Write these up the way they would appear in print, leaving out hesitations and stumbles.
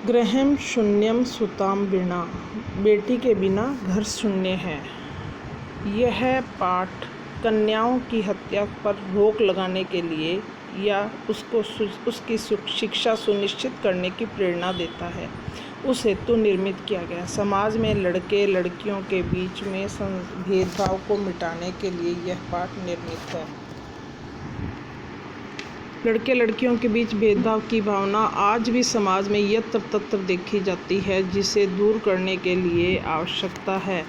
गृहं शून्यं सुतां विना, बेटी के बिना घर शून्य है। यह पाठ कन्याओं की हत्या पर रोक लगाने के लिए या उसकी शिक्षा सुनिश्चित करने की प्रेरणा देता है, उस हेतु निर्मित किया गया। समाज में लड़के लड़कियों के बीच में भेदभाव को मिटाने के लिए यह पाठ निर्मित है। लड़के लड़कियों के बीच भेदभाव की भावना आज भी समाज में यत्र तत्र देखी जाती है, जिसे दूर करने के लिए आवश्यकता है।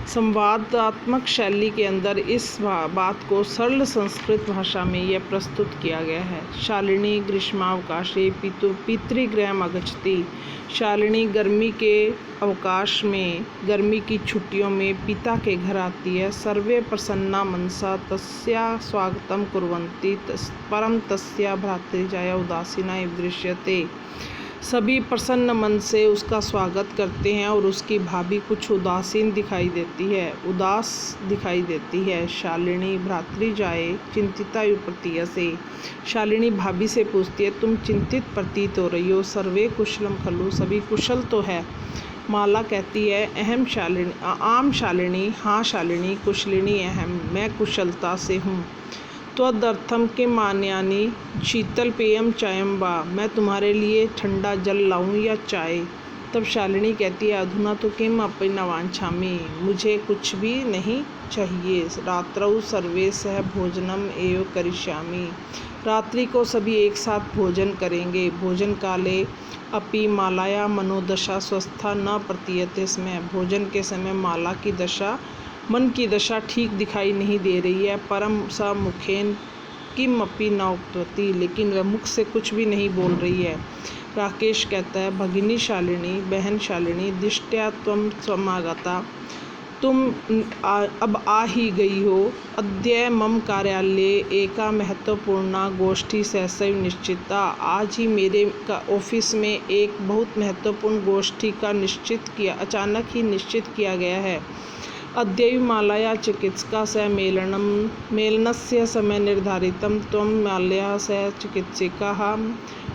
संवादात्मक शैली के अंदर इस बात को सरल संस्कृत भाषा में यह प्रस्तुत किया गया है। शालिनी ग्रीष्मावकाशे पितृगृहम् आगच्छति। शालिनी गर्मी के अवकाश में, गर्मी की छुट्टियों में पिता के घर आती है। सर्वे प्रसन्ना मनसा तस्या स्वागतं कुर्वन्ति, परं तस्या भ्रातृजाया उदासीना इव दृश्यते। सभी प्रसन्न मन से उसका स्वागत करते हैं और उसकी भाभी कुछ उदासीन दिखाई देती है, उदास दिखाई देती है। शालिनी भ्रातृजाये चिंतिता इव प्रतीयसे। शालिनी भाभी से पूछती है, तुम चिंतित प्रतीत हो रही हो। सर्वे कुशलम खलु, सभी कुशल तो है। माला कहती है, अहम शालिनी, आम शालिनी, हाँ शालिनी, कुशलिनी अहम, मैं कुशलता से हूँ। त्वदर्थम किम मान्यानि शीतल पेयम चायम वा, मैं तुम्हारे लिए ठंडा जल लाऊं या चाय। तब शालिनी कहती है, अधुना तो किम अपि न वांछामि, मुझे कुछ भी नहीं चाहिए। रात्रौ सर्वे सह भोजनम एव करिष्यामि, रात्रि को सभी एक साथ भोजन करेंगे। भोजन काले अपि मालाया मनोदशा स्वस्था न प्रतीयते स्म, भोजन के समय माला की दशा, मन की दशा ठीक दिखाई नहीं दे रही है। परम सा मुखेन किम अपि न उक्तवती, लेकिन वह मुख से कुछ भी नहीं बोल रही है। राकेश कहता है, भगिनी शालिनी, बहन शालिनी, दिष्ट्या त्वं समागता, तुम अब आ ही गई हो। अद्य मम कार्यालये एका महत्वपूर्णा गोष्ठी सहसैव निश्चिता, आज ही मेरे ऑफिस में एक बहुत महत्वपूर्ण गोष्ठी का अचानक ही निश्चित किया गया है। अद्यैव मालाया चिकित्सका सह मेलनस्य समय निर्धारितम, त्वं मालया सह चिकित्सिकाः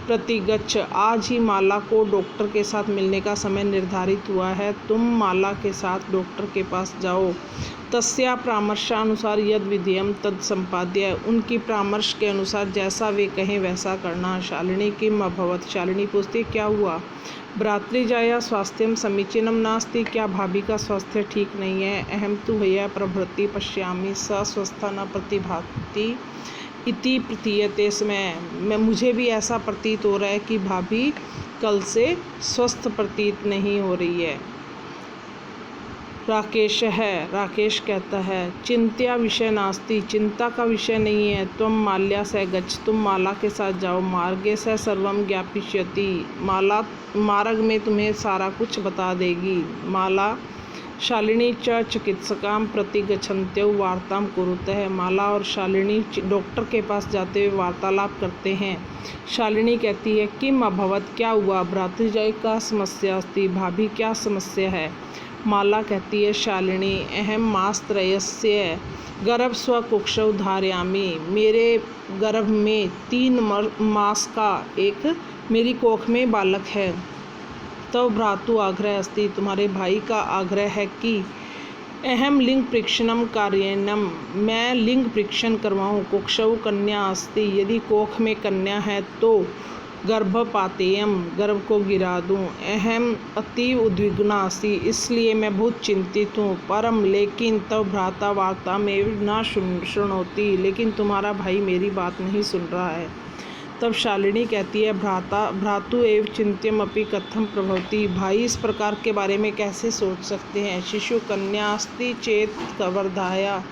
प्रतिगच्छ, आज ही माला को डॉक्टर के साथ मिलने का समय निर्धारित हुआ है, तुम माला के साथ डॉक्टर के पास जाओ। तस्या परामर्शानुसार यद विधेयम तद संपाद्य, उनकी परामर्श के अनुसार जैसा वे कहें वैसा करना। शालिनी किम अभवत, शालिनी पूछती, क्या हुआ। भ्रातृजाया स्वास्थ्यम समीचीनम नास्ति, क्या भाभी का स्वास्थ्य ठीक नहीं है। अहम तु भैया प्रभृति पश्यामि स स्वस्था न प्रतिभाति इति प्रतीयते स्म, मुझे भी ऐसा प्रतीत हो रहा है कि भाभी कल से स्वस्थ प्रतीत नहीं हो रही है। राकेश कहता है, चिंत्या विषय नास्ति, चिंता का विषय नहीं है। त्वं माल्या सह गच्छ, तुम माला के साथ जाओ। मार्गे सह सर्वम ज्ञापयिष्यति, माला मार्ग में तुम्हें सारा कुछ बता देगी। माला शालिनी च चिकित्सकां प्रति गच्छन्त्यौ वार्तां कुरुतः, माला और शालिनी डॉक्टर के पास जाते हुए वार्तालाप करते हैं। शालिनी कहती है, किम अभवत, क्या हुआ। भ्रातृजाय का समस्या अस्ति, भाभी क्या समस्या है। माला कहती है, शालिनी अहम मासत्रयस्य गर्भ स्वकुक्षौ धारयामि, मेरे गर्भ में 3 मास का एक मेरी कोख में बालक है। तव भ्रातु आग्रह अस्ति, तुम्हारे भाई का आग्रह है कि अहम लिंग परीक्षणम कार्यनम, मैं लिंग परीक्षण करवाऊँ। कुक्षौ कन्या अस्ति, यदि कोख में कन्या है तो गर्भपातेयम, गर्भ को गिरा दूँ। अहम अतीव उद्विग्ना अस्ति, इसलिए मैं बहुत चिंतित हूँ। परम लेकिन तव भ्राता वार्ता में न शृणोति, लेकिन तुम्हारा भाई मेरी बात नहीं सुन रहा है। तब शालिनी कहती है, भ्रातु एव चिंत्यम अपि कथम प्रभवति, भाई इस प्रकार के बारे में कैसे सोच सकते हैं। शिशु कन्या अस्ति चेत कवर्धाया,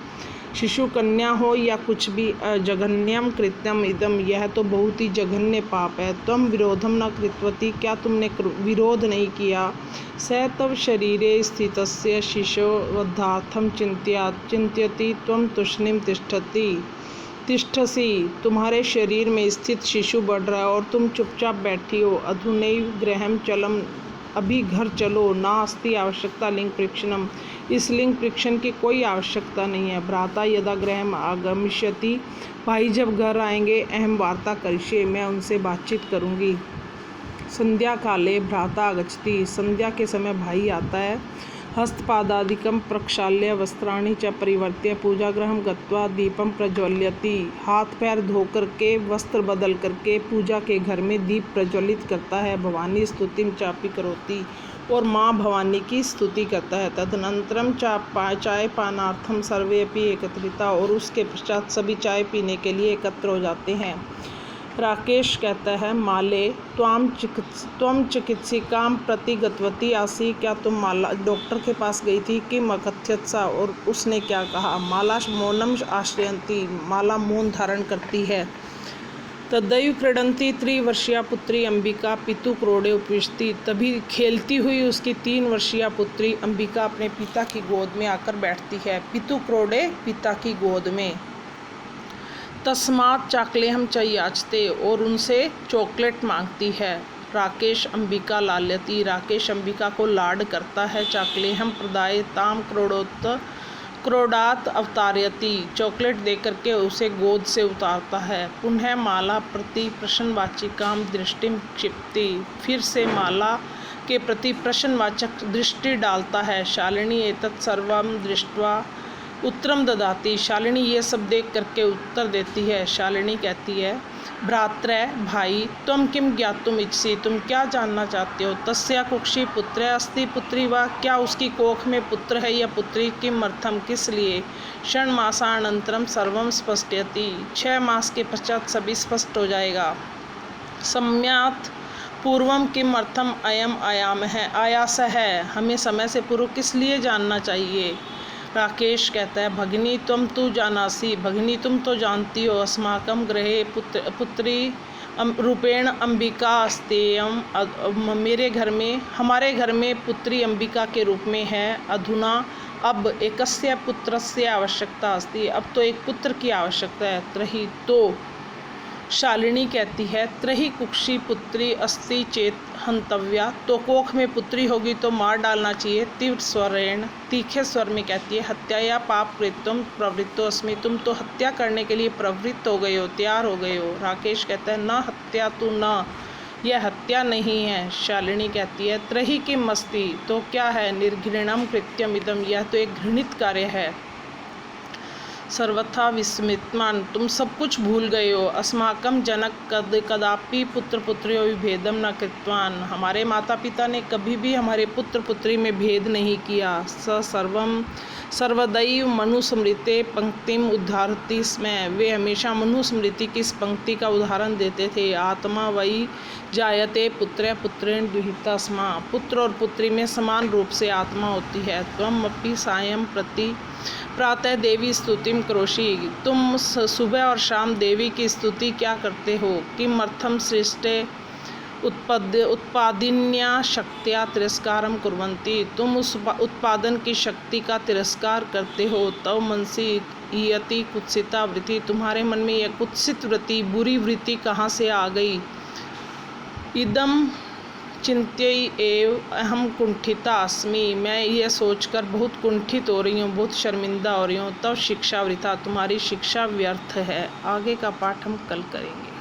शिशु कन्या हो या कुछ भी, जघन्यम कृत्यम इदम, यह तो बहुत ही जघन्य पाप है। त्वं विरोधम न कृतवती, क्या तुमने विरोध नहीं किया। स तव शरीरे स्थितस्य शिशोवधार्थम चिंत्यति त्वं तुष्णीम तिष्ठसि, तुम्हारे शरीर में स्थित शिशु बढ़ रहा है और तुम चुपचाप बैठी हो। अधुनैव गृहं चलम, अभी घर चलो। नास्ति आवश्यकता लिंग परीक्षणम, इस लिंग परीक्षण की कोई आवश्यकता नहीं है। भ्राता यदा गृहम् आगमिष्यति, भाई जब घर आएंगे, अहम वार्ता करिष्ये, मैं उनसे बातचीत करूँगी। संध्या काले भ्राता आगच्छति, संध्या के समय भाई आता है। हस्तपादादिकं प्रक्षाल्य वस्त्राणि च परिवर्त्य पूजागृहं गत्वा दीपं प्रज्वल्यति, हाथ पैर धो करके वस्त्र बदल करके पूजा के घर में दीप प्रज्वलित करता है। भवानी स्तुतिं चापि करोति, और माँ भवानी की स्तुति करता है। तदनंतरम चाय पानार्थम सर्वे अपि एकत्रिता, और उसके पश्चात सभी चाय पीने के लिए एकत्र हो जाते हैं। राकेश कहता है, माले त्वम चिकित्सिकां प्रति गतवती आसी, क्या तुम माला डॉक्टर के पास गई थी कि मकथ्यत सा, और उसने क्या कहा। माला मौनम आश्रयंती, माला मौन धारण करती है। तदैव क्रीडंती 3 वर्षीया पुत्री अंबिका पितु क्रोड़े उपविशति, तभी खेलती हुई उसकी 3 वर्षीय पुत्री अंबिका अपने पिता की गोद में आकर बैठती है। पितु क्रोड़े, पिता की गोद में। तस्मात् चाकलेहम च याचते, और उनसे चॉकलेट मांगती है। राकेश अंबिका लाल्यति, राकेश अंबिका को लाड करता है। चाकलेहम प्रदाय ताम क्रोडात अवतारयति, चॉकलेट दे करके उसे गोद से उतारता है। पुनः माला प्रति प्रश्नवाचिकाम दृष्टिम क्षिप्ति, फिर से माला के प्रति प्रश्नवाचक दृष्टि डालता है। शालिनी एतत् सर्वं दृष्ट्वा उत्तरम ददाती, शालिनी ये सब देख करके उत्तर देती है। शालिनी कहती है, भ्रात्रे भाई त्वं किम ज्ञातुम इच्छसि, तुम क्या जानना चाहते हो। तस्या कुक्षी पुत्र अस्ति पुत्री वा, क्या उसकी कोख में पुत्र है या पुत्री। किम अर्थम, किस लिए। षण्मासानंतरम सर्वम स्पष्टयति, 6 मास के पश्चात सभी स्पष्ट हो जाएगा। सम्यात् पूर्वम किम अर्थम अयम आयाम है, आयास है, हमें समय से पूर्व किस लिए जानना चाहिए। राकेश कहता है, भगिनी तुम तो जानासी, भगिनी तुम तो जानती हो। अस्माकं गृहे पुत्री रूपेण अंबिका अस्तेयम, मेरे घर में, हमारे घर में पुत्री अंबिका के रूप में है। अधुना अब एकस्य पुत्रस्य आवश्यकता अस्ति, अब तो एक पुत्र की आवश्यकता है। त्रही, तो शालिनी कहती है, त्रही कुक्षी पुत्री अस्ति चेत हंतव्या, तो कोख में पुत्री होगी तो मार डालना चाहिए। तीव्र स्वरेण, तीखे स्वर में कहती है, हत्याया पाप कृत्यम प्रवृत्तो अस्मि, तुम तो हत्या करने के लिए प्रवृत्त हो गए हो, तैयार हो गए हो। राकेश कहता है, न हत्या तो न, यह हत्या नहीं है। शालिनी कहती है, त्रही किम अस्ति, तो क्या है। निर्घृणम कृत्यम इदम, यह तो एक घृणित कार्य है। सर्वथा विस्मितमान, तुम सब कुछ भूल गए हो। अस्माकं जनक कदापि पुत्र पुत्र्यों विभेदम न कृतवान, हमारे माता पिता ने कभी भी हमारे पुत्र पुत्री में भेद नहीं किया। स सर्वम सर्वदैव मनुस्मृते पंक्तिम उद्धारती स्म, वे हमेशा मनुस्मृति की इस पंक्ति का उदाहरण देते थे। आत्मा वही जायते पुत्र पुत्रेण दुहिता स्मा, पुत्र और पुत्री में समान रूप से आत्मा होती है। त्वम अपि सायं प्रति प्रातः देवी स्तुतिम करोषि, तुम सुबह और शाम देवी की स्तुति क्या करते हो। किमर्थम सृष्टे उत्पादिन्या शक्तिया तिरस्कारम कुर्वन्ति, तुम उस उत्पादन की शक्ति का तिरस्कार करते हो। तव मनसी इयति कुत्सिता वृत्ति, तुम्हारे मन में यह कुत्सित वृत्ति, बुरी वृत्ति कहाँ से आ गई। इदम चिंत्य एव अहम कुंठिता अस्मि, मैं यह सोचकर बहुत कुंठित हो रही हूँ, बहुत शर्मिंदा हो रही हूँ। तब शिक्षा वृथा, तुम्हारी शिक्षा व्यर्थ है। आगे का पाठ हम कल करेंगे।